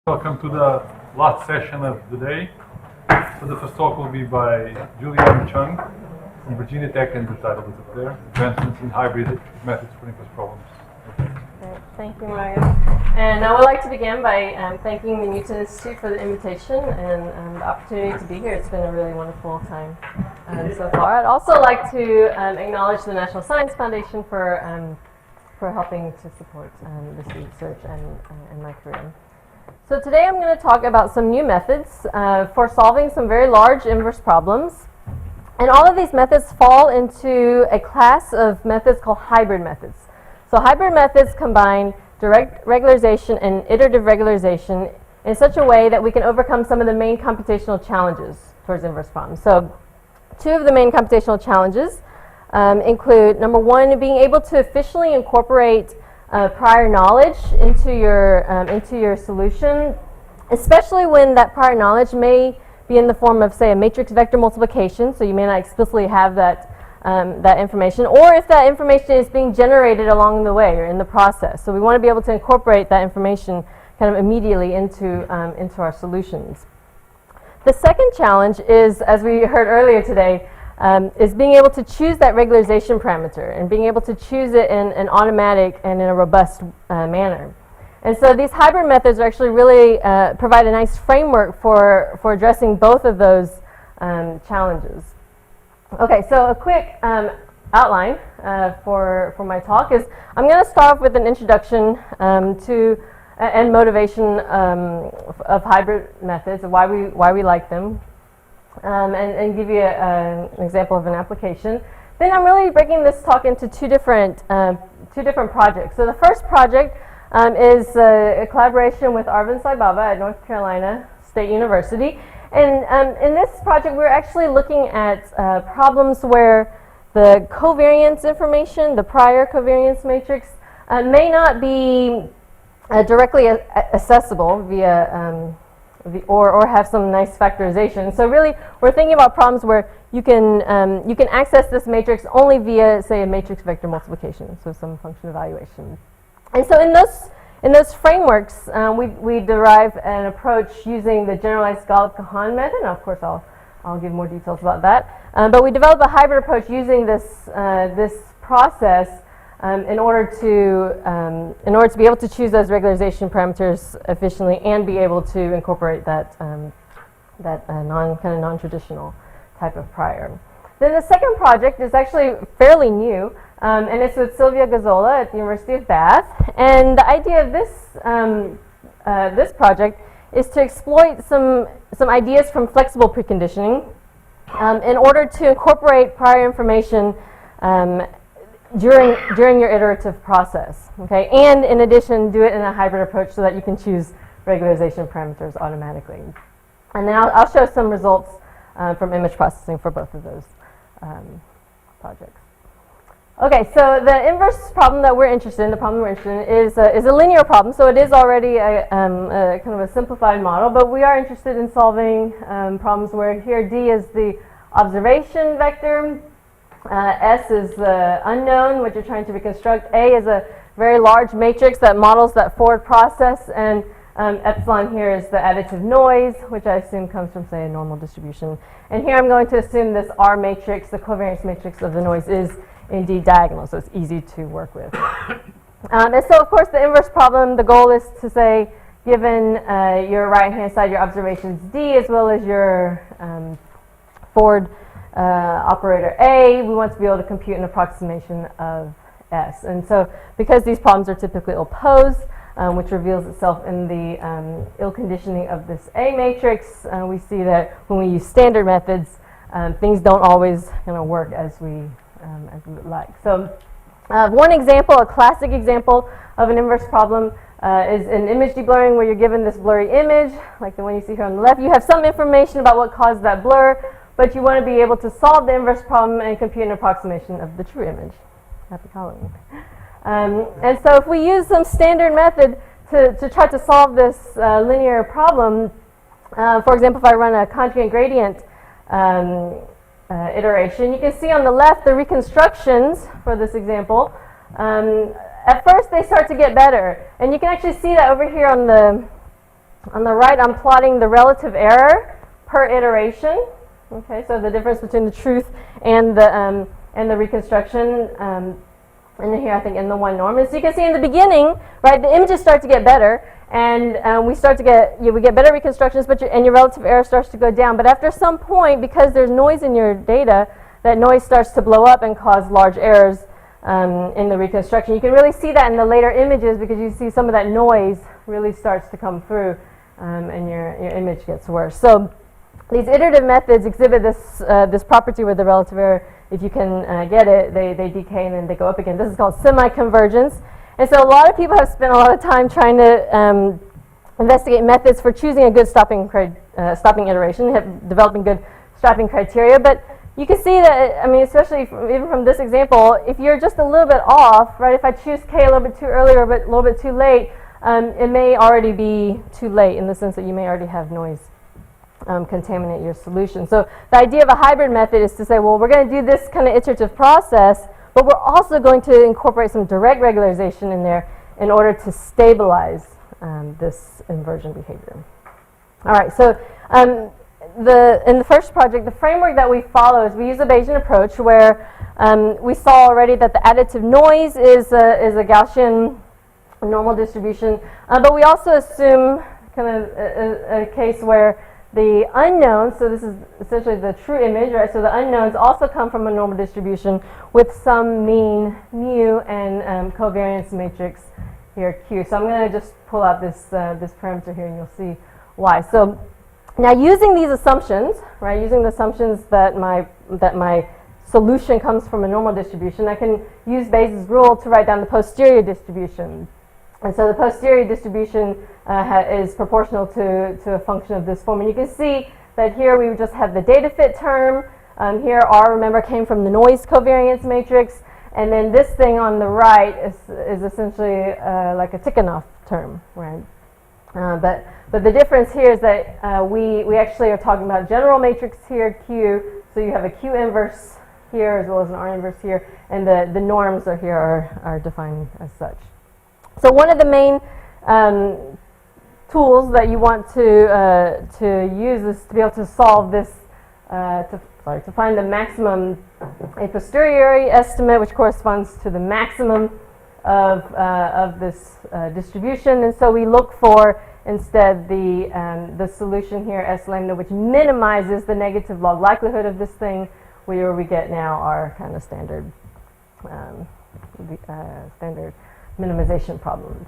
Welcome to the last session of the day. So the first talk will be by Julianne Chung from Virginia Tech, and the title is up there: Advancements in Hybrid Methods for Inverse Problems. Great. Thank you, Mario. And I would like to begin by thanking the Newton Institute for the invitation and the opportunity to be here. It's been a really wonderful time so far. I'd also like to acknowledge the National Science Foundation for helping to support this research and my career. So today I'm going to talk about some new methods for solving some very large inverse problems. And all of these methods fall into a class of methods called hybrid methods. So hybrid methods combine direct regularization and iterative regularization in such a way that we can overcome some of the main computational challenges towards inverse problems. So two of the main computational challenges include, number one, being able to efficiently incorporate prior knowledge into your solution, especially when that prior knowledge may be in the form of, say, a matrix vector multiplication, so you may not explicitly have that information, or if that information is being generated along the way or in the process. So we want to be able to incorporate that information kind of immediately into our solutions. The second challenge is, as we heard earlier today, is being able to choose that regularization parameter and being able to choose it in an automatic and in a robust manner. And so these hybrid methods actually really provide a nice framework for addressing both of those challenges. Okay, so a quick outline for my talk is I'm going to start off with an introduction to and motivation of hybrid methods, and why we like them. And give you an example of an application. Then I'm really breaking this talk into two different projects. So the first project is a collaboration with Arvind Sai Baba at North Carolina State University. And in this project, we're actually looking at problems where the covariance information, the prior covariance matrix, may not be directly accessible via or have some nice factorization. So really, we're thinking about problems where you can access this matrix only via, say, a matrix vector multiplication, so some function evaluation. And so in those frameworks, we derive an approach using the generalized Golub-Kahan method. And of course, I'll give more details about that. But we develop a hybrid approach using this process in order to be able to choose those regularization parameters efficiently and be able to incorporate that non-traditional type of prior. Then the second project is actually fairly new, and it's with Silvia Gazzola at the University of Bath. And the idea of this project is to exploit some ideas from flexible preconditioning in order to incorporate prior information during your iterative process, okay? And in addition, do it in a hybrid approach so that you can choose regularization parameters automatically. And then I'll show some results from image processing for both of those projects. Okay, so the inverse problem that we're interested in, is a linear problem. So it is already a kind of a simplified model, but we are interested in solving problems where here D is the observation vector, S is the unknown, which you're trying to reconstruct. A is a very large matrix that models that forward process, and epsilon here is the additive noise, which I assume comes from, say, a normal distribution. And here I'm going to assume this R matrix, the covariance matrix of the noise, is indeed diagonal, so it's easy to work with. And so, of course, the inverse problem, the goal is to say, given your right-hand side, your observations D, as well as your forward operator A, we want to be able to compute an approximation of S. And so because these problems are typically opposed, which reveals itself in the ill conditioning of this A matrix, we see that when we use standard methods, things don't always work as we would like. So one example, a classic example of an inverse problem is an image deblurring, where you're given this blurry image, like the one you see here on the left. You have some information about what caused that blur, but you want to be able to solve the inverse problem and compute an approximation of the true image. Happy Halloween. And so if we use some standard method to try to solve this linear problem, for example, if I run a conjugate gradient iteration, you can see on the left the reconstructions for this example. At first they start to get better, and you can actually see that over here on On the right, I'm plotting the relative error per iteration. Okay, so the difference between the truth and the reconstruction. And here, I think, in the one norm. And so you can see in the beginning, right, the images start to get better, and we get better reconstructions, but your relative error starts to go down. But after some point, because there's noise in your data, that noise starts to blow up and cause large errors in the reconstruction. You can really see that in the later images because you see some of that noise really starts to come through, and your image gets worse. So these iterative methods exhibit this property with the relative error. If you can get it, they decay and then they go up again. This is called semi-convergence. And so a lot of people have spent a lot of time trying to investigate methods for choosing a good stopping iteration, developing good stopping criteria. But you can see that, I mean, especially even from this example, if you're just a little bit off, right, if I choose K a little bit too early or a little bit too late, it may already be too late in the sense that you may already have noise contaminate your solution. So the idea of a hybrid method is to say, well, we're going to do this kind of iterative process, but we're also going to incorporate some direct regularization in there in order to stabilize this inversion behavior. All right, so in the first project, the framework that we follow is we use a Bayesian approach where we saw already that the additive noise is a Gaussian normal distribution, but we also assume kind of a case where the unknowns, so this is essentially the true image, right? So the unknowns also come from a normal distribution with some mean mu and covariance matrix here Q. So I'm going to just pull out this parameter here and you'll see why. So now using these assumptions, right, using the assumptions that my solution comes from a normal distribution, I can use Bayes' rule to write down the posterior distribution. And so the posterior distribution is proportional to a function of this form. And you can see that here we just have the data fit term. Here R, remember, came from the noise covariance matrix. And then this thing on the right is essentially like a Tikhonov term, right? But the difference here is that we actually are talking about general matrix here, Q. So you have a Q inverse here as well as an R inverse here. And the norms are here are defined as such. So one of the main tools that you want to use is to be able to solve this, to find the maximum a posteriori estimate, which corresponds to the maximum of this distribution. And so we look for instead the solution here, S lambda, which minimizes the negative log likelihood of this thing, where we get now our kind of standard standard minimization problem.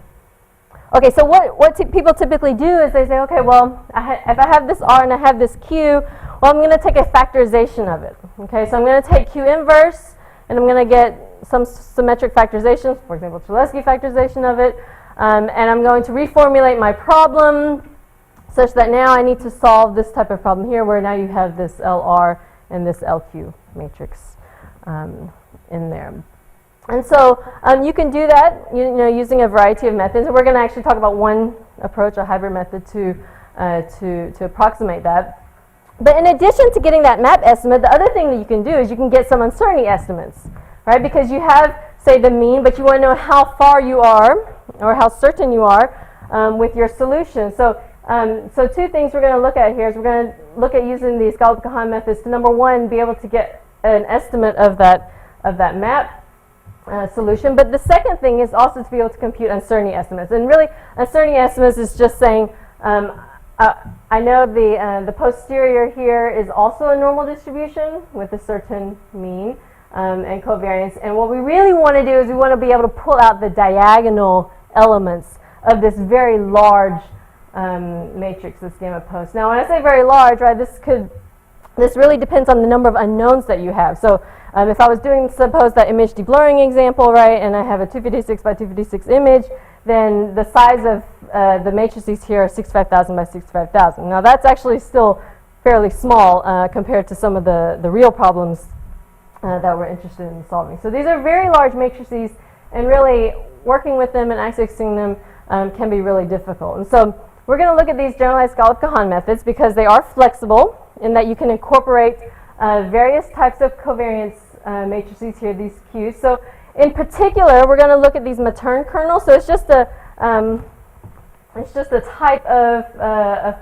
Okay, so what people typically do is they say, okay, well, if I have this R and I have this Q, well, I'm going to take a factorization of it. Okay, so I'm going to take Q inverse, and I'm going to get some symmetric factorizations, for example, Cholesky factorization of it, and I'm going to reformulate my problem such that now I need to solve this type of problem here, where now you have this LR and this LQ matrix in there. And so you can do that, using a variety of methods. And we're going to actually talk about one approach, a hybrid method, to approximate that. But in addition to getting that map estimate, the other thing that you can do is you can get some uncertainty estimates, right? Because you have, say, the mean, but you want to know how far you are or how certain you are with your solution. So two things we're going to look at here is we're going to look at using these Golub-Kahan methods to, number one, be able to get an estimate of that map solution. But the second thing is also to be able to compute uncertainty estimates. And really, uncertainty estimates is just saying, I know the posterior here is also a normal distribution with a certain mean and covariance. And what we really want to do is we want to be able to pull out the diagonal elements of this very large matrix, this gamma post. Now, when I say very large, right, this really depends on the number of unknowns that you have. So if I was doing, suppose, that image deblurring example, right, and I have a 256 by 256 image, then the size of the matrices here are 65,000 by 65,000. Now that's actually still fairly small compared to some of the real problems that we're interested in solving. So these are very large matrices, and really working with them and accessing them can be really difficult. And so we're going to look at these generalized Golub-Kahan methods because they are flexible in that you can incorporate various types of covariance matrices here, these Qs. So in particular, we're going to look at these Matern kernels. So it's just It's just the type of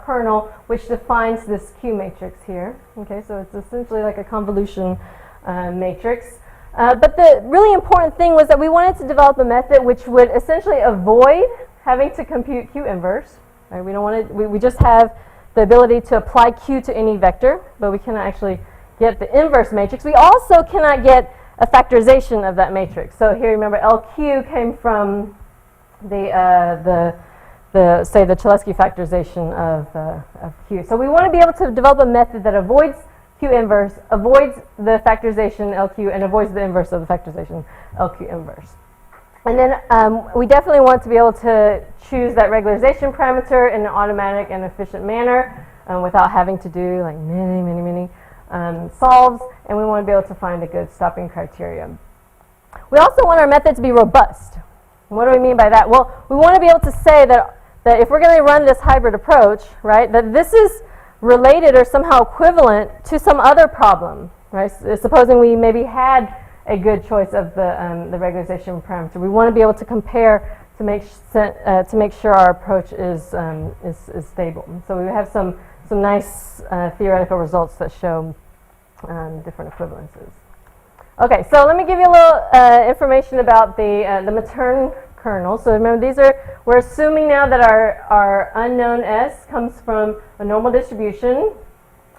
kernel which defines this Q matrix here. Okay, so it's essentially like a convolution matrix. But the really important thing was that we wanted to develop a method which would essentially avoid having to compute Q inverse. Right? We don't want to. We just have the ability to apply Q to any vector, but we cannot actually get the inverse matrix. We also cannot get a factorization of that matrix. So here, remember, LQ came from the say the Cholesky factorization of Q. So we want to be able to develop a method that avoids Q inverse, avoids the factorization LQ, and avoids the inverse of the factorization LQ inverse. And then we definitely want to be able to choose that regularization parameter in an automatic and efficient manner without having to do like many solves, and we want to be able to find a good stopping criteria. We also want our method to be robust. And what do we mean by that? Well, we want to be able to say that if we're going to run this hybrid approach, right, that this is related or somehow equivalent to some other problem, right? Supposing we maybe had a good choice of the regularization parameter, we want to be able to compare to make sure our approach is stable. And so we have some nice theoretical results that show different equivalences. Okay, so let me give you a little information about the Matern kernel. So remember, we're assuming now that our unknown S comes from a normal distribution,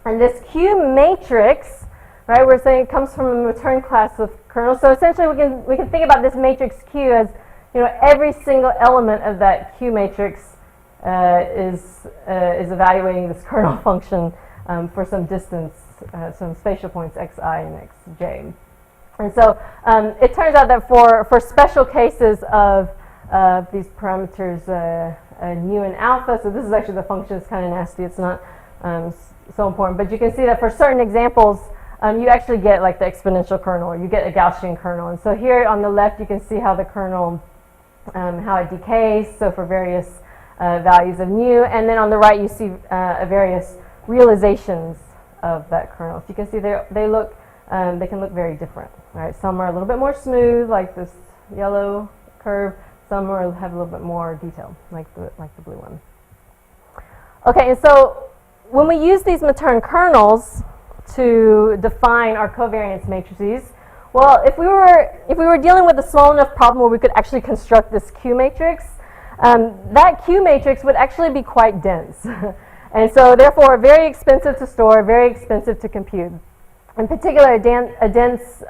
and this Q matrix, right, we're saying it comes from a Matern class of kernels. So essentially we can think about this matrix Q as, you know, every single element of that Q matrix is evaluating this kernel function for some distance, some spatial points xi and xj. And so it turns out that for special cases of these parameters nu and alpha, so this is actually the function, it's kind of nasty, it's not so important, but you can see that for certain examples you actually get like the exponential kernel, or you get a Gaussian kernel. And so here on the left you can see how the kernel, how it decays, so for various values of nu, and then on the right you see various realizations of that kernel. So you can see they can look very different. Right? Some are a little bit more smooth, like this yellow curve. Some have a little bit more detail, like the blue one. Okay, and so when we use these Matern kernels to define our covariance matrices, well, if we were dealing with a small enough problem where we could actually construct this Q matrix, that Q matrix would actually be quite dense, and so therefore very expensive to store, very expensive to compute. In particular, a dense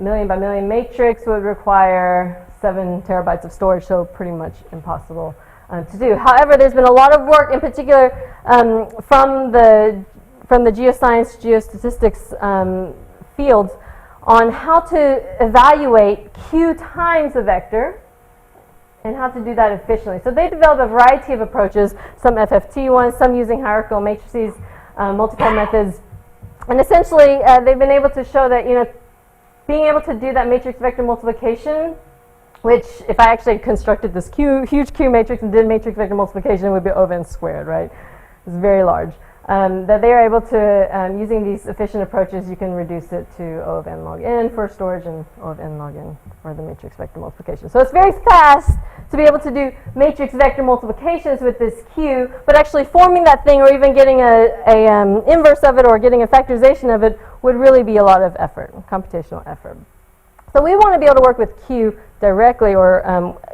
million by million matrix would require 7 terabytes of storage, so pretty much impossible to do. However, there's been a lot of work, in particular from the geoscience, geostatistics fields, on how to evaluate Q times a vector and how to do that efficiently. So they developed a variety of approaches, some FFT ones, some using hierarchical matrices, multiple methods. And essentially, they've been able to show that, you know, being able to do that matrix vector multiplication, which if I actually constructed this huge Q matrix and did matrix vector multiplication, it would be O of n squared, right? It's very large. That they are able to, using these efficient approaches, you can reduce it to O of n log n for storage and O of n log n for the matrix vector multiplication. So it's very fast to be able to do matrix vector multiplications with this Q, but actually forming that thing or even getting a inverse of it or getting a factorization of it would really be a lot of effort, computational effort. So we want to be able to work with Q directly, or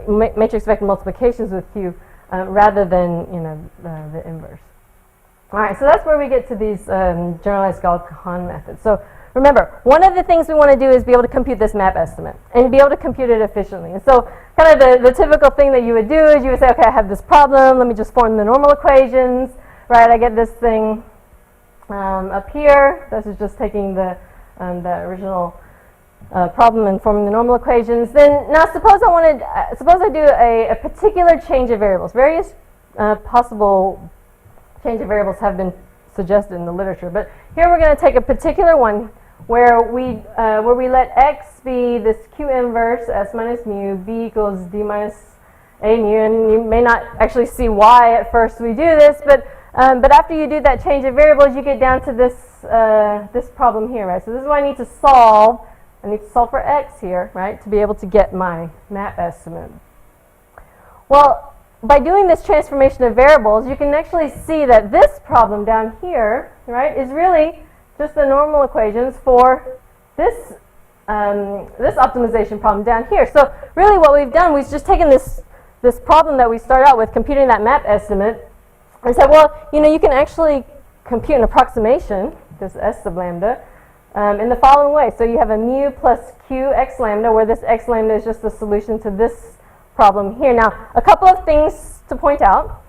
matrix vector multiplications with Q rather than, you know, the inverse. All right, so that's where we get to these generalized Golub-Kahan methods. So remember, one of the things we want to do is be able to compute this map estimate and be able to compute it efficiently. And so kind of the typical thing that you would do is you would say, okay, I have this problem, let me just form the normal equations, right? I get this thing up here. This is just taking the original problem and forming the normal equations. Then now suppose I do a particular change of variables. Various possible change of variables have been suggested in the literature, but here we're going to take a particular one where we let x be this Q inverse S minus mu, b equals d minus a mu, and you may not actually see why at first we do this, but after you do that change of variables, you get down to this problem here, right? So this is what I need to solve. I need to solve for x here, right, to be able to get my map estimate. Well, by doing this transformation of variables, you can actually see that this problem down here, right, is really just the normal equations for this this optimization problem down here. So really what we've done, we've just taken this problem that we start out with, computing that map estimate, and said, well, you know, you can actually compute an approximation, this S sub lambda, in the following way. So you have a mu plus q x lambda, where this x lambda is just the solution to this problem here. Now, a couple of things to point out.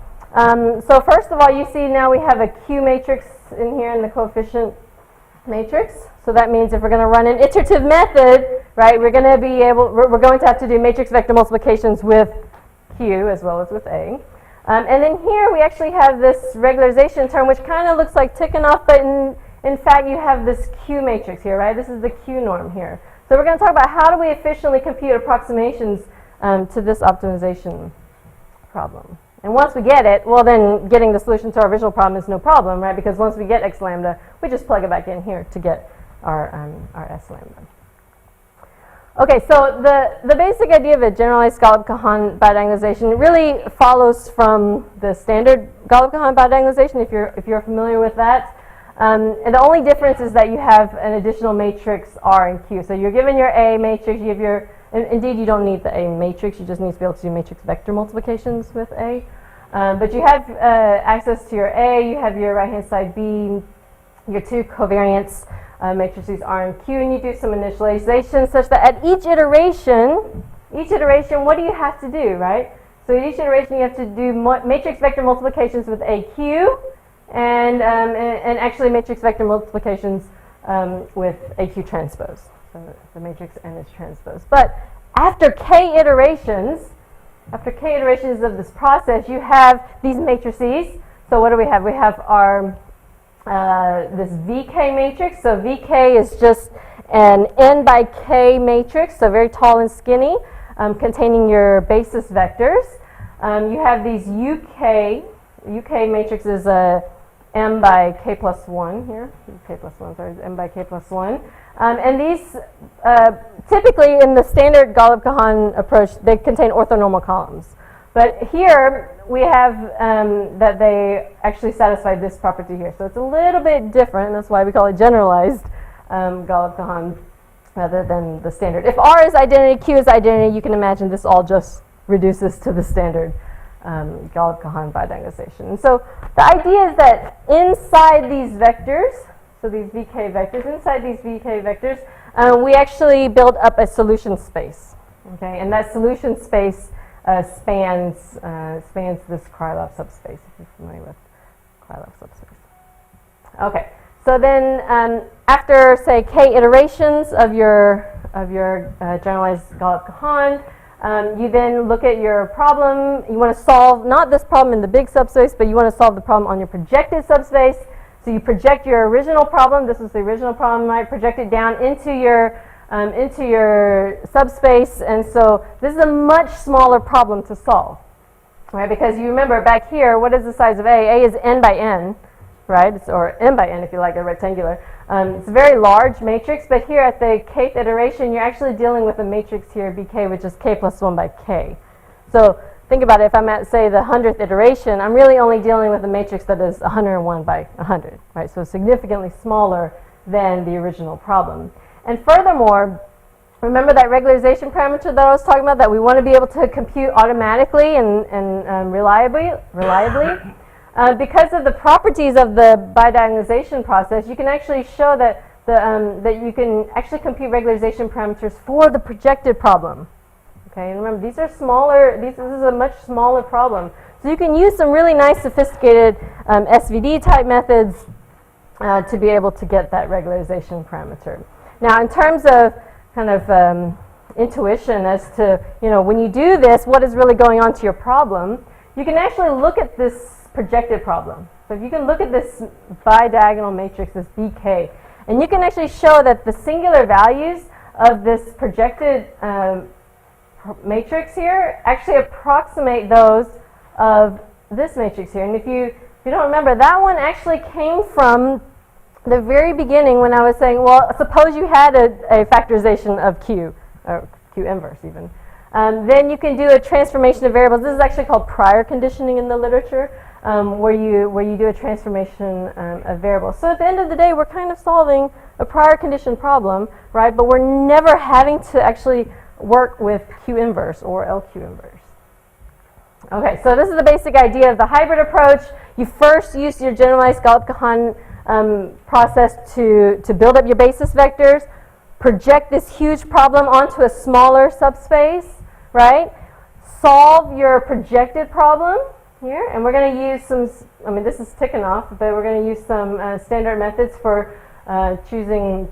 So first of all, you see now we have a q matrix in here in the coefficient matrix. So that means if we're going to run an iterative method, right, we're going to have to do matrix vector multiplications with q as well as with a. And then here we actually have this regularization term, which kind of looks like Tikhonov, but in fact you have this q matrix here, right? This is the q norm here. So we're going to talk about how do we efficiently compute approximations to this optimization problem. And once we get it, well then getting the solution to our original problem is no problem, right? Because once we get x lambda, we just plug it back in here to get our s lambda. Okay, so the basic idea of a generalized Golub-Kahan bidiagonalization really follows from the standard Golub-Kahan bidiagonalization, if you're familiar with that. And the only difference is that you have an additional matrix R and Q. So you're given your A matrix, you have your, indeed you don't need the A matrix, you just need to be able to do matrix vector multiplications with A. But you have access to your A, you have your right-hand side B, your two covariance matrices R and Q, and you do some initialization such that at each iteration, what do you have to do, right? So at each iteration you have to do matrix vector multiplications with AQ, and actually matrix vector multiplications with AQ transpose. So the matrix N is transpose. But after k iterations of this process, you have these matrices. So what do we have? We have our this VK matrix. So VK is just an n by k matrix, so very tall and skinny, containing your basis vectors. You have these UK matrix is a m by k plus 1 here. K plus 1, sorry, m by k plus 1. And these, typically in the standard Golub-Kahan approach, they contain orthonormal columns. But here we have that they actually satisfy this property here. So it's a little bit different. That's why we call it generalized Golub-Kahan rather than the standard. If R is identity, Q is identity, you can imagine this all just reduces to the standard Golub-Kahan bidiagonalization. And so the idea is that inside these vectors, so these VK vectors, inside these VK vectors, we actually build up a solution space. Okay, and that solution space spans this Krylov subspace, if you're familiar with Krylov subspace. Okay, so then after say k iterations of your generalized Golub-Kahan, you then look at your problem. You want to solve not this problem in the big subspace, but you want to solve the problem on your projected subspace. So you project your original problem. This is the original problem, right? Project it down into your subspace, and so this is a much smaller problem to solve, right? Because you remember back here, what is the size of A? A is n by n, right? Or m by n if you like, a rectangular. It's a very large matrix, but here at the kth iteration, you're actually dealing with a matrix here, BK, which is k plus 1 by k. So think about it, if I'm at, say, the 100th iteration, I'm really only dealing with a matrix that is 101 by 100, right? So significantly smaller than the original problem. And furthermore, remember that regularization parameter that I was talking about that we want to be able to compute automatically and reliably? Because of the properties of the bidiagonalization process, you can actually show that that you can actually compute regularization parameters for the projected problem. Okay, and remember these are smaller. This is a much smaller problem, so you can use some really nice, sophisticated SVD type methods to be able to get that regularization parameter. Now, in terms of kind of intuition as to, you know, when you do this, what is really going on to your problem, you can actually look at this projected problem. So if you can look at this bidiagonal matrix, this BK, and you can actually show that the singular values of this projected matrix here actually approximate those of this matrix here. And if you don't remember, that one actually came from the very beginning when I was saying, well, suppose you had a factorization of Q, or Q inverse even. Then you can do a transformation of variables. This is actually called prior conditioning in the literature, where you do a transformation of variables. So at the end of the day, we're kind of solving a prior condition problem, right? But we're never having to actually work with Q inverse or LQ inverse. Okay, so this is the basic idea of the hybrid approach. You first use your generalized Golub-Kahan process to build up your basis vectors, project this huge problem onto a smaller subspace, right? Solve your projected problem here, and we're going to use some, I mean, this is Tikhonov, but we're going to use some standard methods for choosing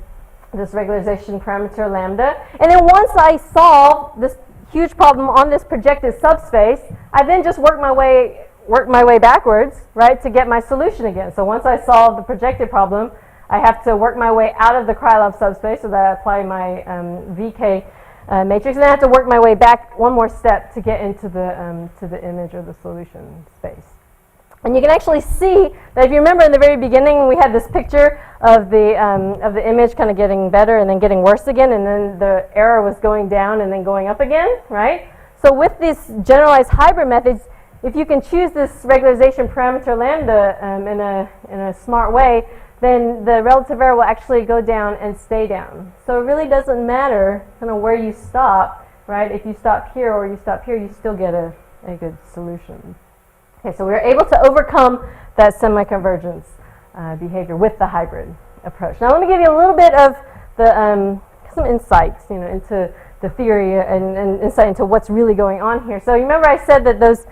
this regularization parameter lambda. And then once I solve this huge problem on this projected subspace, I then just work my way backwards, right, to get my solution again. So once I solve the projected problem, I have to work my way out of the Krylov subspace so that I apply my VK matrix, and I have to work my way back one more step to get into the image or the solution space. And you can actually see that if you remember in the very beginning, we had this picture of the image kind of getting better and then getting worse again, and then the error was going down and then going up again, right? So with these generalized hybrid methods, if you can choose this regularization parameter lambda in a smart way, then the relative error will actually go down and stay down. So it really doesn't matter kind of where you stop, right? If you stop here or you stop here, you still get a good solution. Okay, so we were able to overcome that semi-convergence behavior with the hybrid approach. Now let me give you a little bit of the some insights, into the theory and insight into what's really going on here. So you remember I said that those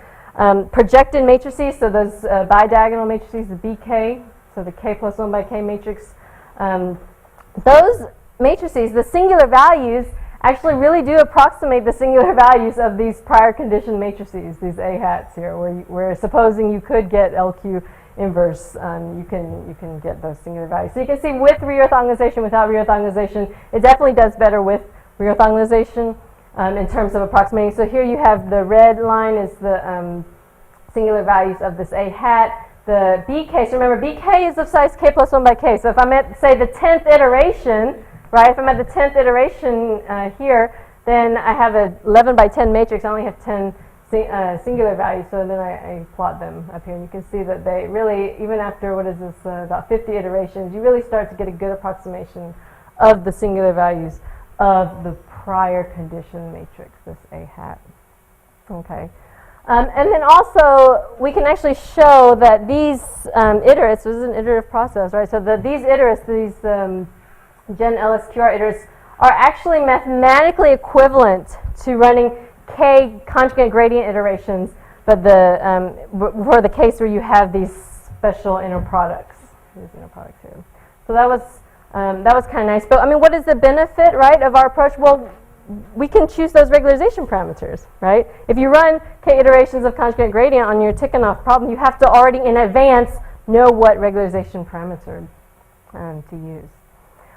projected matrices, so those bidiagonal matrices, the BK, so the K plus 1 by K matrix, those matrices, the singular values, actually really do approximate the singular values of these prior condition matrices, these A hats here, where supposing you could get LQ inverse, you can get those singular values. So you can see with reorthogonalization, without reorthogonalization, it definitely does better with reorthogonalization in terms of approximating. So here you have the red line is the singular values of this A hat. The BK, so remember BK is of size K plus 1 by K. So if I'm at, say, the 10th iteration, right, if I'm at the 10th iteration here, then I have an 11 by 10 matrix. I only have 10 singular values, so then I plot them up here. And you can see that they really, even after, what is this, about 50 iterations, you really start to get a good approximation of the singular values of the prior condition matrix, this A hat. Okay. And then also, we can actually show that these iterates, this is an iterative process, right? So these iterates, these gen LSQR iterates, are actually mathematically equivalent to running K conjugate gradient iterations, but for the case where you have these special inner products. These inner products here. So that was kind of nice. But I mean, what is the benefit, right, of our approach? Well, we can choose those regularization parameters, right? If you run K iterations of conjugate gradient on your Tikhonov problem, you have to already in advance know what regularization parameter to use.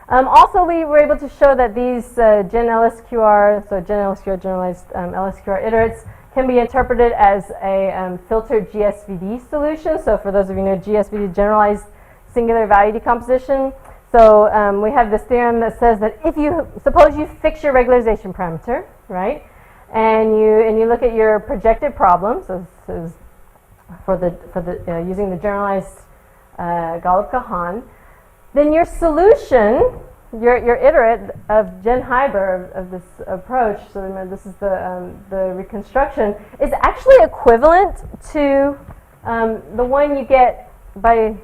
Also, we were able to show that these gen LSQR, so gen LSQR, generalized LSQR iterates, can be interpreted as a filtered GSVD solution. So for those of you who know GSVD, generalized singular value decomposition. So we have this theorem that says that if you, suppose you fix your regularization parameter, right, and you look at your projected problem, so this is using the generalized Golub-Kahan, then your solution, your iterate of gen hybrid of this approach, so remember this is the reconstruction, is actually equivalent to the one you get by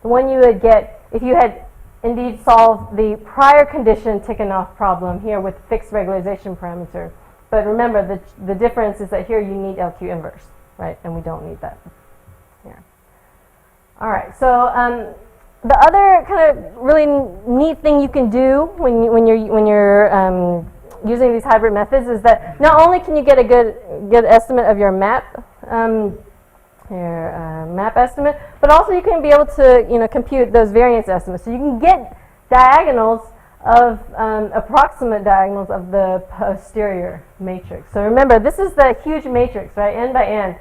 the one you would get if you had indeed solved the prior condition Tikhonov problem here with fixed regularization parameter. But remember, the difference is that here you need LQ inverse, right? And we don't need that here. All right, so the other kind of really neat thing you can do when you're using these hybrid methods is that not only can you get a good estimate of your map estimate, but also you can be able to compute those variance estimates. So you can get diagonals of approximate diagonals of the posterior matrix. So remember, this is the huge matrix, right, n by n,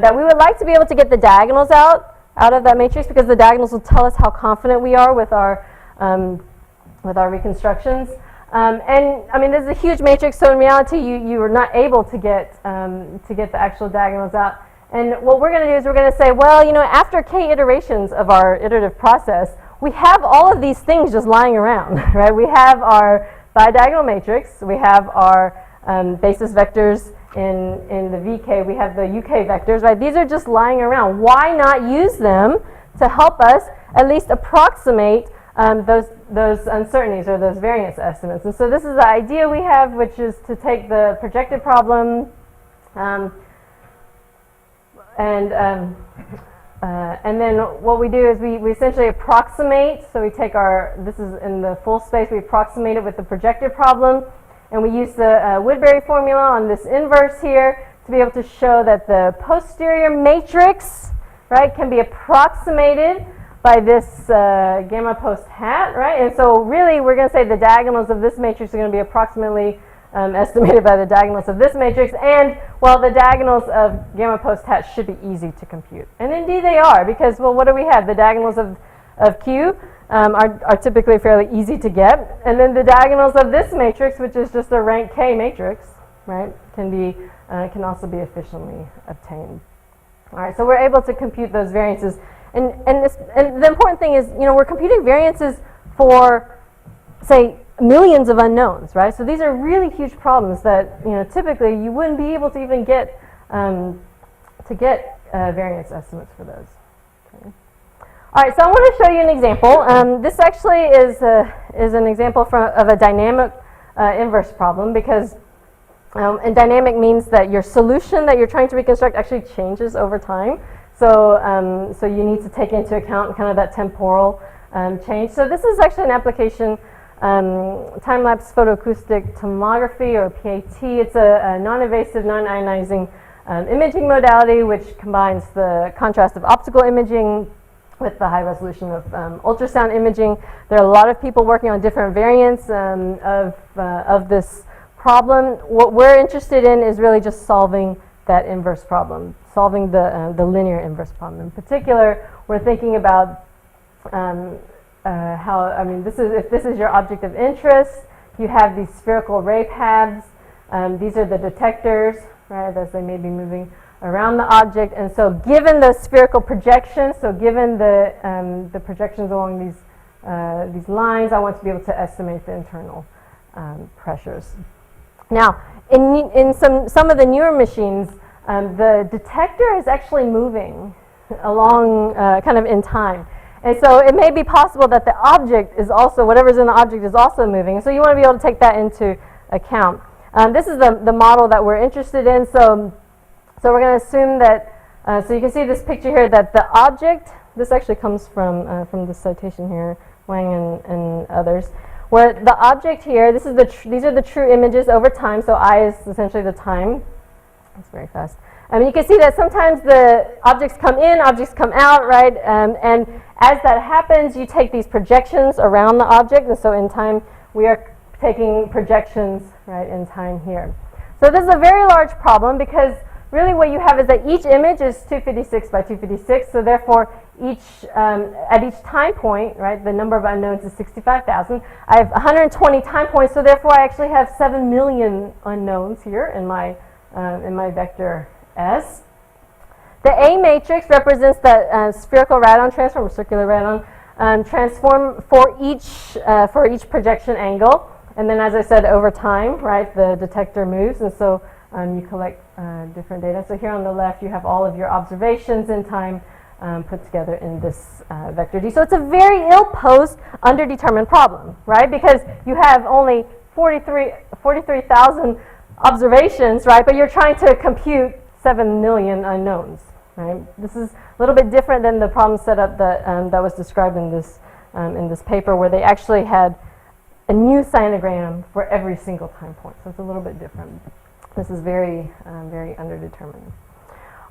that we would like to be able to get the diagonals out of that matrix, because the diagonals will tell us how confident we are with our reconstructions. And I mean, this is a huge matrix, so in reality, you are not able to get the actual diagonals out. And what we're going to do is we're going to say, well, you know, after k iterations of our iterative process, we have all of these things just lying around, right? We have our bidiagonal matrix, we have our basis vectors in the VK, we have the UK vectors, right? These are just lying around. Why not use them to help us at least approximate those uncertainties or those variance estimates? And so this is the idea we have, which is to take the projected problem and then what we do is we essentially approximate. So we take this is in the full space, we approximate it with the projected problem, and we use the Woodbury formula on this inverse here to be able to show that the posterior matrix, right, can be approximated by this gamma post hat, right? And so really we're going to say the diagonals of this matrix are going to be approximately estimated by the diagonals of this matrix, and well, the diagonals of gamma post hat should be easy to compute. And indeed they are, because, well, what do we have? The diagonals of Q are typically fairly easy to get, and then the diagonals of this matrix, which is just a rank K matrix, right, can also be efficiently obtained. All right, so we're able to compute those variances, and the important thing is, you know, we're computing variances for, say, millions of unknowns, right? So these are really huge problems that, you know, typically you wouldn't be able to even get variance estimates for those. Okay. All right, so I want to show you an example. This actually is an example of a dynamic inverse problem, because and dynamic means that your solution that you're trying to reconstruct actually changes over time. So so you need to take into account kind of that temporal change. So this is actually an application. Time-lapse photoacoustic tomography, or PAT. It's a non-invasive, non-ionizing imaging modality which combines the contrast of optical imaging with the high resolution of ultrasound imaging. There are a lot of people working on different variants of this problem. What we're interested in is really just solving that inverse problem, solving the linear inverse problem. In particular, we're thinking about if this is your object of interest, you have these spherical ray paths. These are the detectors, right, as they may be moving around the object. And so given the spherical projections, so given the projections along these lines, I want to be able to estimate the internal pressures. Now, in some of the newer machines, the detector is actually moving along kind of in time. And so it may be possible that the object is also, whatever's in the object is also moving. So you want to be able to take that into account. This is the model that we're interested in. So we're going to assume that, so you can see this picture here, that the object, this actually comes from the citation here, Wang and others, where the object here, these are the true images over time. So I is essentially the time. That's very fast. You can see that sometimes the objects come in, objects come out, right? And as that happens, you take these projections around the object. And so in time, we are taking projections, right, in time here. So this is a very large problem, because really what you have is that each image is 256 by 256. So therefore, at each time point, right, the number of unknowns is 65,000. I have 120 time points, so therefore I actually have 7 million unknowns here in my vector S. The A matrix represents that spherical radon transform, or circular radon transform for each projection angle. And then, as I said, over time, right, the detector moves, and so you collect different data. So here on the left, you have all of your observations in time put together in this vector D. So it's a very ill-posed, underdetermined problem, right? Because you have only 43,000 observations, right? But you're trying to compute 7 million unknowns, right? This is a little bit different than the problem setup that was described in this paper, where they actually had a new sinogram for every single time point. So it's a little bit different. This is very, very underdetermined.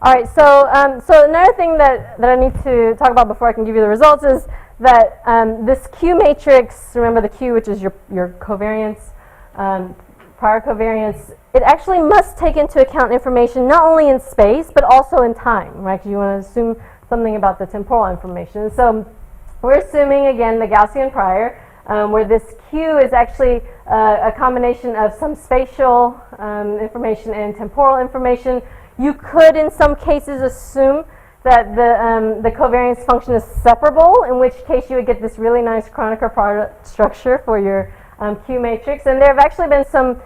All right, so another thing that I need to talk about before I can give you the results is that this Q matrix, remember the Q, which is your covariance, prior covariance, it actually must take into account information not only in space, but also in time, right? Because you want to assume something about the temporal information. So we're assuming, again, the Gaussian prior, where this Q is actually a combination of some spatial information and temporal information. You could, in some cases, assume that the covariance function is separable, in which case you would get this really nice Kronecker product structure for your Q matrix. And there have actually been some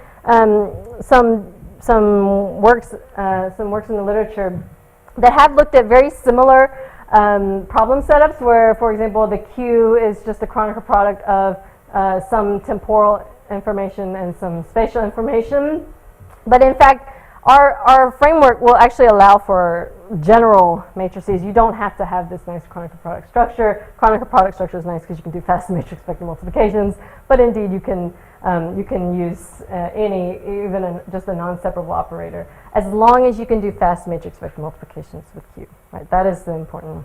works in the literature that have looked at very similar problem setups, where, for example, the Q is just a Kronecker product of some temporal information and some spatial information. But in fact, our framework will actually allow for general matrices. You don't have to have this nice Kronecker product structure. Kronecker product structure is nice because you can do fast matrix vector multiplications, but indeed you can use just a non-separable operator, as long as you can do fast matrix vector multiplications with Q. Right, that is the important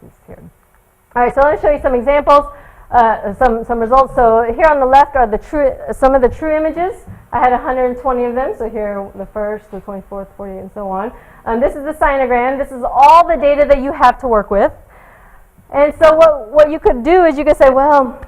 piece here. All right, so let me show you some examples, some results. So here on the left are some of the true images. I had 120 of them, so here the 1st, the 24th, 48, and so on. This is the sinogram. This is all the data that you have to work with. And so what you could do is you could say, well,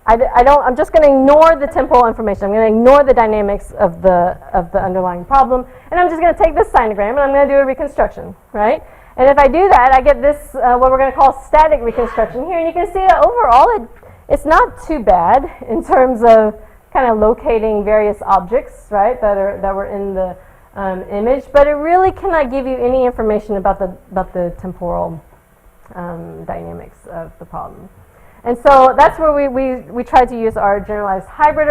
I'm just going to ignore the temporal information. I'm going to ignore the dynamics of the underlying problem, and I'm just going to take this sinogram and I'm going to do a reconstruction, right? And if I do that, I get this, what we're going to call static reconstruction here, and you can see that overall it's not too bad in terms of kind of locating various objects, right, that were in the image, but it really cannot give you any information about the temporal dynamics of the problem. And so that's where we tried to use our generalized hybrid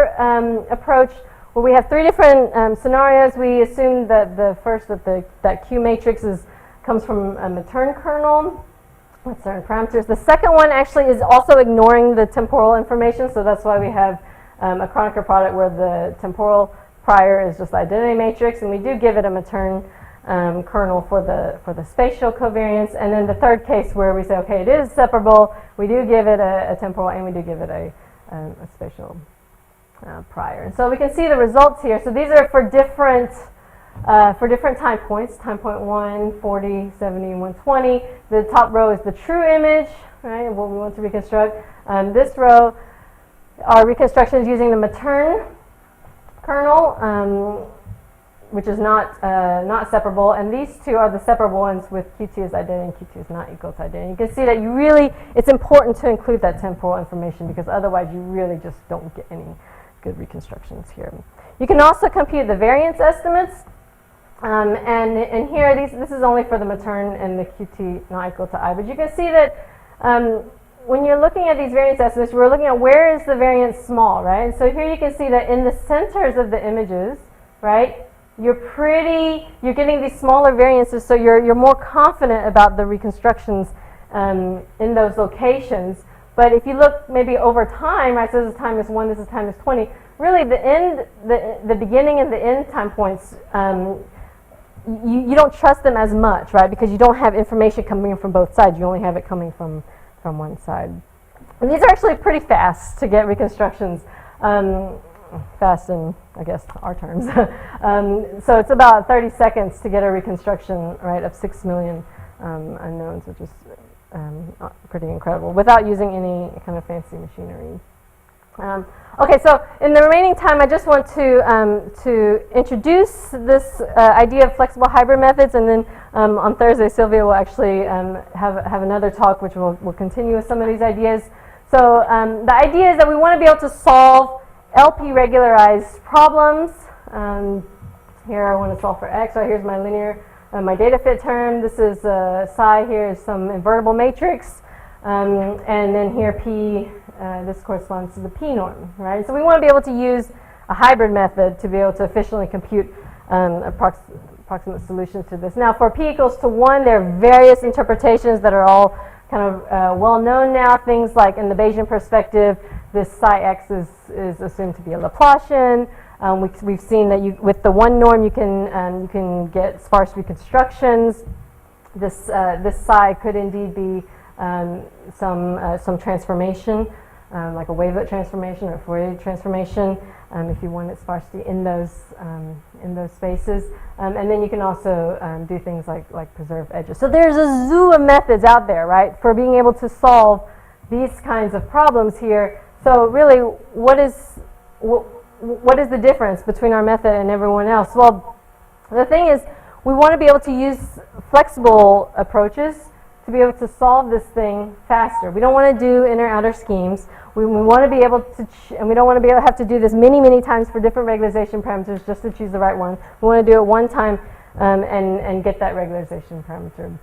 approach, where we have 3 different scenarios. We assumed that the first, that Q matrix comes from a Matern kernel with certain parameters. The second one actually is also ignoring the temporal information, so that's why we have a Kronecker product where the temporal prior is just the identity matrix, and we do give it a Matern kernel for the spatial covariance. And then the third case where we say, okay, it is separable, we do give it a temporal and we do give it a spatial prior. And so we can see the results here. So these are for different time points, time point 1, 40, 70, 120. The top row is the true image, right, what we want to reconstruct. This row are reconstructions using the Matern kernel, which is not separable, and these two are the separable ones with Q2 is identity and Q2 is not equal to identity. You can see that it's important to include that temporal information, because otherwise you really just don't get any good reconstructions here. You can also compute the variance estimates, and here this is only for the Matern and the Q2 not equal to I, but you can see that when you're looking at these variance estimates, we're looking at where is the variance small, right? And so here you can see that in the centers of the images, right, you're getting these smaller variances, so you're more confident about the reconstructions in those locations. But if you look maybe over time, right, so this is time is 1, this is time is 20, really the beginning and the end time points, you don't trust them as much, right, because you don't have information coming in from both sides. You only have it coming from one side. And these are actually pretty fast to get reconstructions, fast in, I guess, our terms. So it's about 30 seconds to get a reconstruction, right, of 6 million unknowns, which is pretty incredible, without using any kind of fancy machinery. Okay, so in the remaining time, I just want to introduce this idea of flexible hybrid methods, and then on Thursday, Sylvia will actually have another talk, which will continue with some of these ideas. So the idea is that we want to be able to solve LP regularized problems. Here I want to solve for X. Right, here's my linear, my data fit term. This is psi. Here is some invertible matrix, and then here P. This corresponds to the P norm, right? So we want to be able to use a hybrid method to be able to efficiently compute approximate solutions to this. Now, for P equals to 1, there are various interpretations that are all kind of well known now. Things like in the Bayesian perspective, this psi x is assumed to be a Laplacian. We've seen that with the 1 norm you can get sparse reconstructions. This psi could indeed be some transformation, like a wavelet transformation or Fourier transformation, if you wanted sparsity in those spaces. And then you can also do things like preserve edges. So there's a zoo of methods out there, right, for being able to solve these kinds of problems here. So really, what is the difference between our method and everyone else? Well, the thing is, we want to be able to use flexible approaches to be able to solve this thing faster. We don't want to do inner outer schemes. We want to be able to, and we don't want to be able to have to do this many, many times for different regularization parameters just to choose the right one. We want to do it one time and get that regularization parameter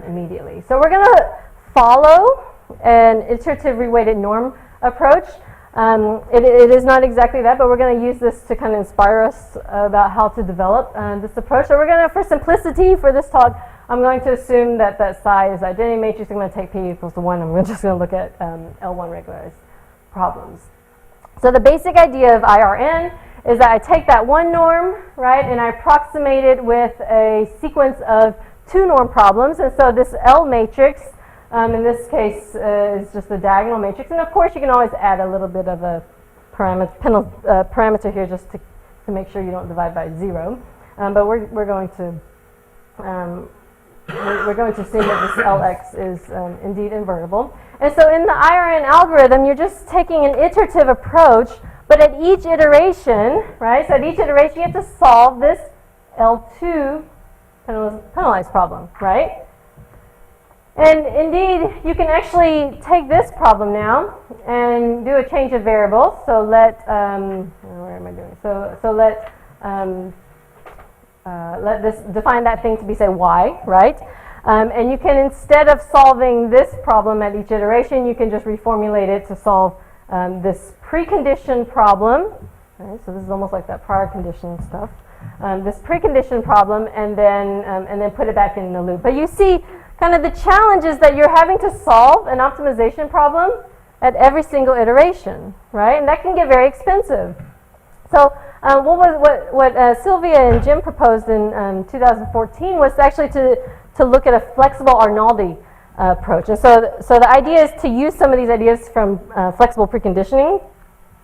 immediately. So we're going to follow an iterative reweighted norm approach. It is not exactly that, but we're going to use this to kind of inspire us about how to develop this approach. So we're going to, for simplicity for this talk, I'm going to assume that that psi is identity matrix. I'm going to take p equals to 1, and we're just going to look at L1 regularized problems. So the basic idea of IRN is that I take that one norm, right, and I approximate it with a sequence of 2 norm problems. And so this L matrix, in this case, is just a diagonal matrix. And of course, you can always add a little bit of a parameter here just to make sure you don't divide by 0. But we're going to assume that this Lx is indeed invertible. And so in the IRN algorithm, you're just taking an iterative approach, but at each iteration, right, so at each iteration, you have to solve this L2 penalized problem, right? And indeed, you can actually take this problem now and do a change of variables. So let, where am I doing? So let this define that thing to be, say, y, right? And you can, instead of solving this problem at each iteration, you can just reformulate it to solve this precondition problem. Right? So this is almost like that prior condition stuff. This precondition problem, and then put it back in the loop. But you see, kind of the challenge is that you're having to solve an optimization problem at every single iteration, right? And that can get very expensive. So what Sylvia and Jim proposed in 2014 was actually to look at a flexible Arnoldi approach. And so the idea is to use some of these ideas from flexible preconditioning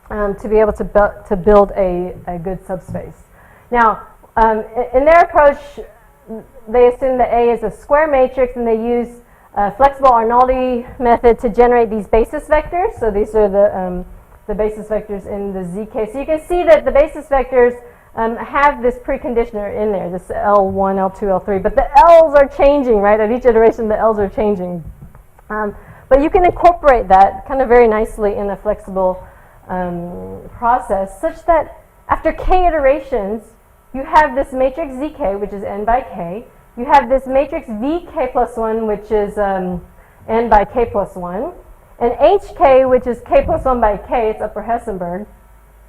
to be able to build a good subspace. Now, in their approach, they assume that A is a square matrix, and they use a flexible Arnoldi method to generate these basis vectors. So these are the basis vectors in the zk. So you can see that the basis vectors have this preconditioner in there, this L1, L2, L3. But the L's are changing, right? At each iteration, the L's are changing. But you can incorporate that kind of very nicely in a flexible process, such that after k iterations, you have this matrix zk, which is n by k. You have this matrix vk plus 1, which is n by k plus 1. And hk, which is k plus 1 by k, it's upper Hessenberg,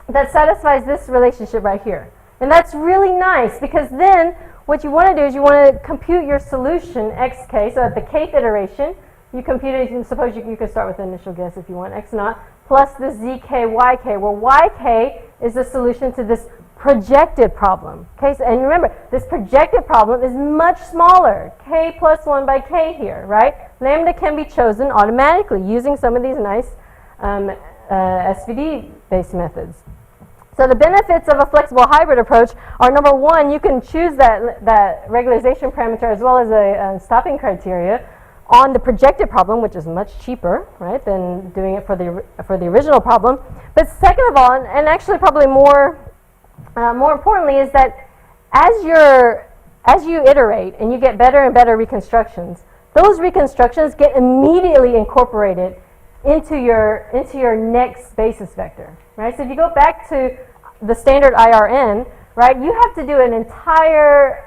that satisfies this relationship right here. And that's really nice, because then what you want to do is you want to compute your solution, xk. So at the kth iteration, you compute it. You suppose you can start with the initial guess if you want, x naught, plus this zk, yk, where yk is the solution to this projected problem. Okay, so, and remember, this projected problem is much smaller, k plus 1 by k here, right? Lambda can be chosen automatically using some of these nice SVD-based methods. So the benefits of a flexible hybrid approach are, number one, you can choose that regularization parameter as well as a stopping criteria on the projected problem, which is much cheaper, right, than doing it for the original problem. But second of all, and actually probably more importantly, is that as you iterate and you get better and better reconstructions, those reconstructions get immediately incorporated into your next basis vector, right? So if you go back to the standard IRN, right, you have to do an entire,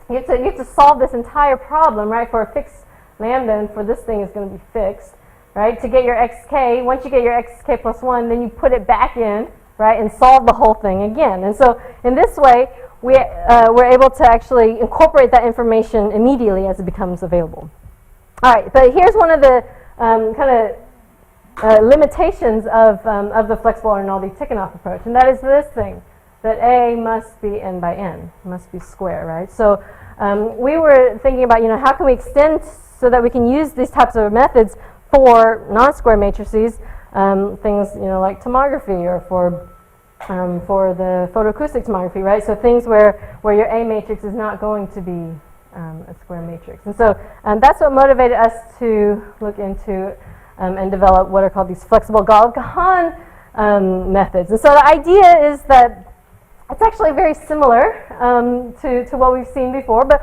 you have to solve this entire problem, right, for a fixed lambda, and for this thing is going to be fixed, right, to get your xk. Once you get your xk plus 1, then you put it back in, right, and solve the whole thing again. And so in this way, we're able to actually incorporate that information immediately as it becomes available. All right, but here's one of the limitations of the flexible Arnoldi-Tikhonov approach, and that is this thing, that A must be n by n, must be square, right? So we were thinking about, how can we extend so that we can use these types of methods for non-square matrices, things like tomography, or for the photoacoustic tomography, right? So things where your A matrix is not going to be a square matrix. And so that's what motivated us to look into and develop what are called these flexible Golub-Kahan methods. And so the idea is that it's actually very similar to what we've seen before, but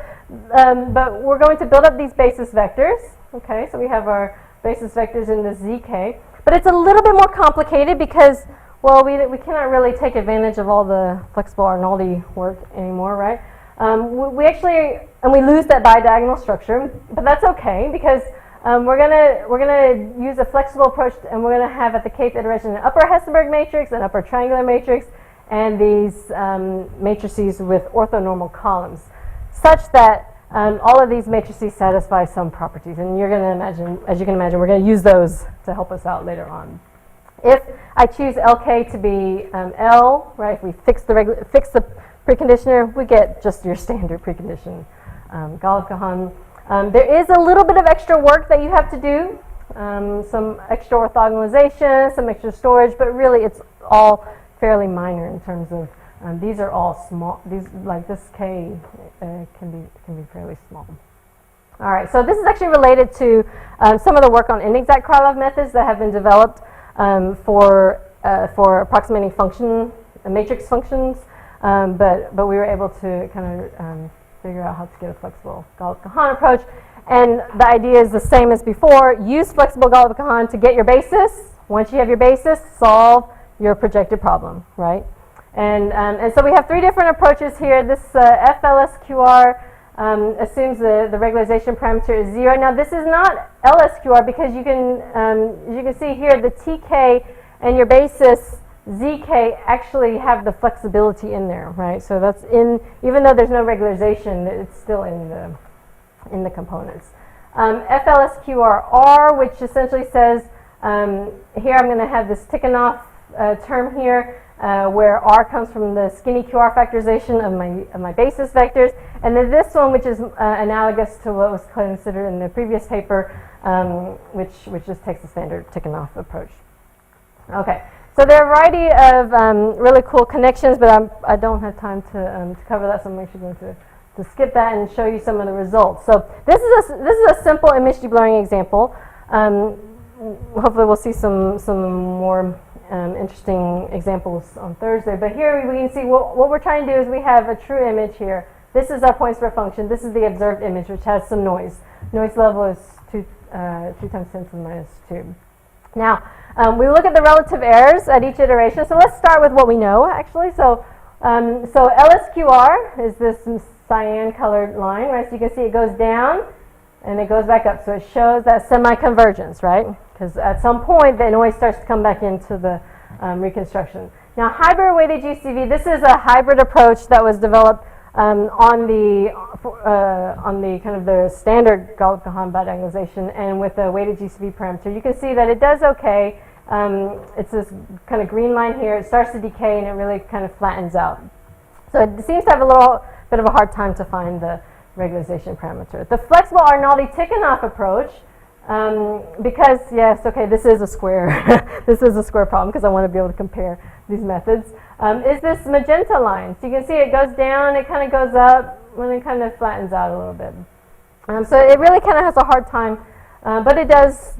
we're going to build up these basis vectors. Okay, so we have our basis vectors in this zk, but it's a little bit more complicated because, well, we cannot really take advantage of all the flexible Arnoldi work anymore, right? We actually, and we lose that bidiagonal structure, but that's okay because we're gonna use a flexible approach, and we're gonna have at the kth iteration an upper Hessenberg matrix, an upper triangular matrix, and these matrices with orthonormal columns, such that all of these matrices satisfy some properties. And you're gonna imagine, as you can imagine, we're gonna use those to help us out later on. If I choose LK to be L, right? If we fix the preconditioner, we get just your standard precondition Golub-Kahan. There is a little bit of extra work that you have to do, some extra orthogonalization, some extra storage, but really it's all fairly minor in terms of these are all small. These, like this K, can be fairly small. All right, so this is actually related to some of the work on inexact Krylov methods that have been developed for approximating matrix functions, but we were able to kind of figure out how to get a flexible Golub-Kahan approach. And the idea is the same as before. Use flexible Golub-Kahan to get your basis. Once you have your basis, solve your projected problem, right? And so we have three different approaches here. This FLSQR assumes the regularization parameter is 0. Now this is not LSQR because you can see here the TK and your basis ZK actually have the flexibility in there, right? So that's in, even though there's no regularization, it's still in the components. FLSQRR, which essentially says here I'm going to have this Tikhonov term here, where R comes from the skinny QR factorization of my basis vectors, and then this one, which is analogous to what was considered in the previous paper, which just takes the standard Tikhonov approach. Okay, so there are a variety of really cool connections, but I don't have time to cover that, so I'm actually going to skip that and show you some of the results. So this is a simple image deblurring example. Hopefully we'll see some more interesting examples on Thursday. But here we can see what we're trying to do is we have a true image here. This is our point square function. This is the observed image, which has some noise. Noise level is 2 times 10 to the minus 2. Now, we look at the relative errors at each iteration. So let's start with what we know, actually. So LSQR is this cyan colored line, right? So you can see it goes down and it goes back up. So it shows that semi-convergence, right? Because at some point the noise starts to come back into the reconstruction. Now, hybrid weighted GCV, this is a hybrid approach that was developed on the kind of the standard Golub-Kahan bidiagonalization, and with the weighted GCV parameter. You can see that it does okay. It's this kind of green line here. It starts to decay and it really kind of flattens out. So it seems to have a little bit of a hard time to find the regularization parameter. The flexible Arnoldi-Tikhonov approach, because yes, okay, this is a square. This is a square problem because I want to be able to compare these methods. Is this magenta line? So you can see it goes down, it kind of goes up, and it kind of flattens out a little bit. So it really kind of has a hard time, but it does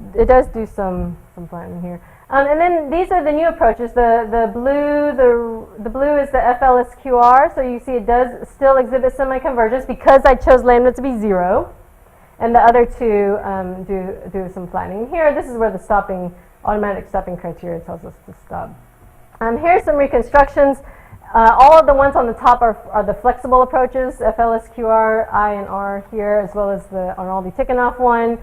do some flattening here. And then these are the new approaches. The blue is the FLSQR. So you see it does still exhibit semi-convergence because I chose lambda to be 0. And the other two do some flattening. Here, this is where the automatic stopping criteria tells us to stop. Here are some reconstructions. All of the ones on the top are the flexible approaches, FLSQR, I, and R here, as well as the Arnoldi-Tikhonov one.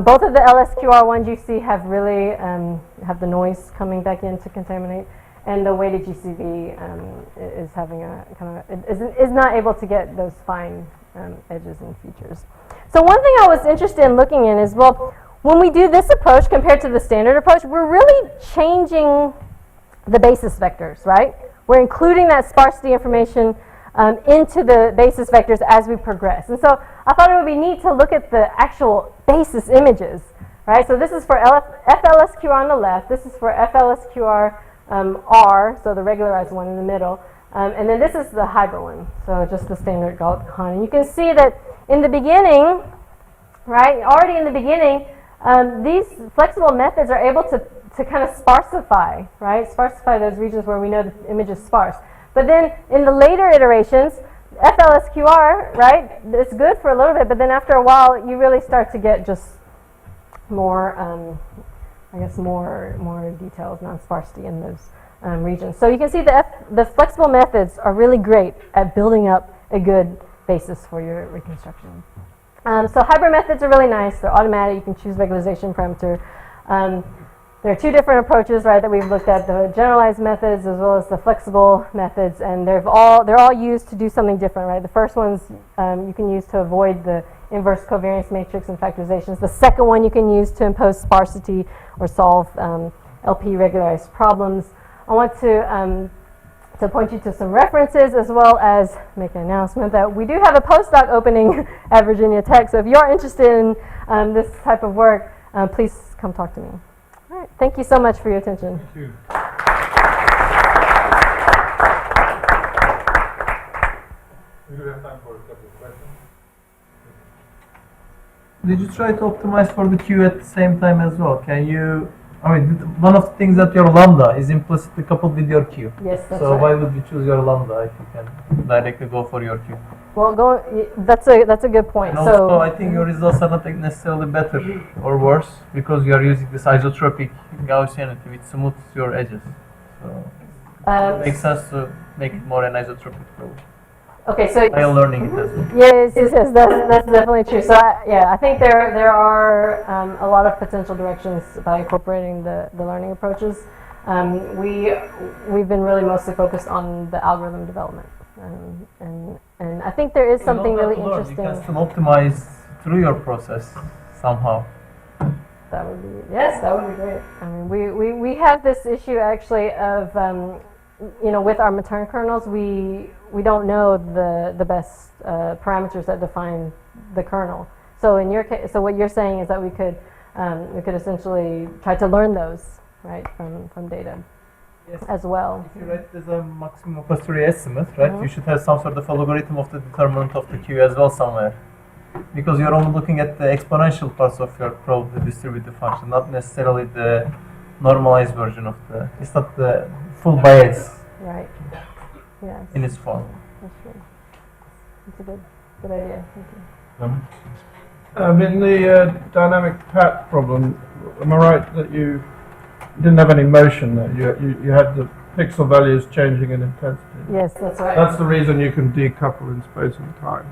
Both of the LSQR ones you see have really have the noise coming back in to contaminate, and the weighted GCV is having a kind of is not able to get those fine edges and features. So one thing I was interested in looking in is, well, when we do this approach compared to the standard approach, we're really changing the basis vectors, right? We're including that sparsity information into the basis vectors as we progress. And so I thought it would be neat to look at the actual basis images, right? So this is for FLSQR on the left. This is for FLSQR R, so the regularized one in the middle. And then this is the hybrid one, so just the standard Golub-Kahan. And you can see that in the beginning, right, already in the beginning, these flexible methods are able to to kind of sparsify, right? Sparsify those regions where we know the image is sparse. But then in the later iterations, FLSQR, right, it's good for a little bit, but then after a while, you really start to get just more, I guess, more details, non-sparsity in those regions. So you can see the flexible methods are really great at building up a good basis for your reconstruction. So hybrid methods are really nice. They're automatic. You can choose regularization parameter. There are two different approaches, right, that we've looked at, the generalized methods as well as the flexible methods, and they're all used to do something different, right? The first one's you can use to avoid the inverse covariance matrix and factorizations. The second one you can use to impose sparsity or solve LP regularized problems. I want to point you to some references as well as make an announcement that we do have a postdoc opening at Virginia Tech, so if you're interested in this type of work, please come talk to me. All right, thank you so much for your attention. Thank you. We do have time for a couple of questions. Did you try to optimize for the queue at the same time as well? Can you, one of the things that your lambda is implicitly coupled with your queue. Yes, that's so right. why would you choose your lambda if you can directly go for your queue? Well, that's a good point. And So also, I think your results are not necessarily better or worse because you are using this isotropic Gaussianity which smooths your edges. So it makes sense to make it more an isotropic problem. okay, so While learning it as well. yes, that's definitely true. So I think there are a lot of potential directions by incorporating the learning approaches. We've been really mostly focused on the algorithm development, and I think there is something really interesting. You can still optimize through your process somehow. That would be that would be great. I mean, we have this issue actually of with our Matern kernels, we don't know the best parameters that define the kernel. So in your case, so what you're saying is that we could essentially try to learn those, right, from data. Yes. As well. If you write it as a maximum posterior estimate, right, you should have some sort of algorithm of the determinant of the Q as well somewhere. Because you're only looking at the exponential parts of your probability distributive function, not necessarily the normalized version of it's not the full bias Right. Yes. in its form. That's true. That's a good idea. Thank you. In the dynamic path problem, am I right that you didn't have any motion there? You had the pixel values changing in intensity. Yes, that's right. That's the reason you can decouple in space and time.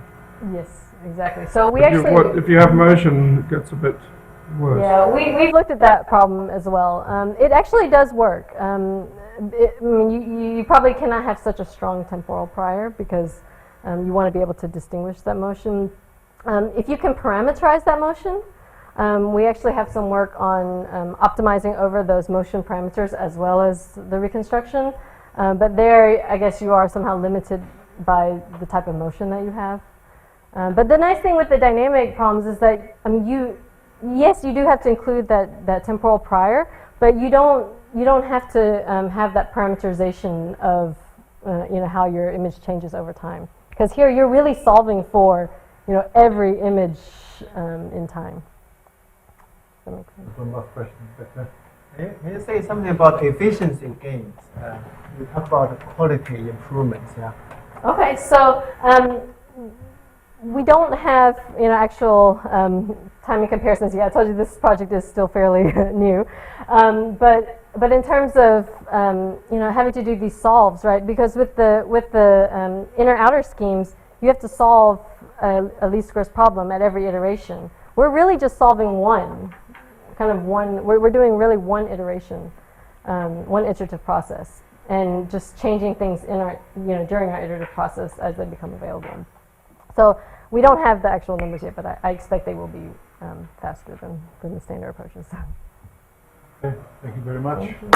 Yes, exactly. So we If you have motion, it gets a bit worse. Yeah, we've looked at that problem as well. It actually does work. You probably cannot have such a strong temporal prior because you want to be able to distinguish that motion. If you can parameterize that motion, we actually have some work on optimizing over those motion parameters as well as the reconstruction. But there, I guess you are somehow limited by the type of motion that you have. But the nice thing with the dynamic problems is that, yes, you do have to include that temporal prior, but you don't have to have that parameterization of how your image changes over time. Because here you're really solving for every image in time. That makes sense. One last question. Can you say something about efficiency gains? You talk about quality improvements, yeah. Okay, so we don't have actual timing comparisons yet. I told you this project is still fairly new, but in terms of having to do these solves, right? Because with the inner-outer schemes, you have to solve a least squares problem at every iteration. We're really just solving one. We're doing really one iteration, one iterative process, and just changing things in our, during our iterative process as they become available. So we don't have the actual numbers yet, but I expect they will be faster than the standard approaches. Okay, thank you very much. Thank you.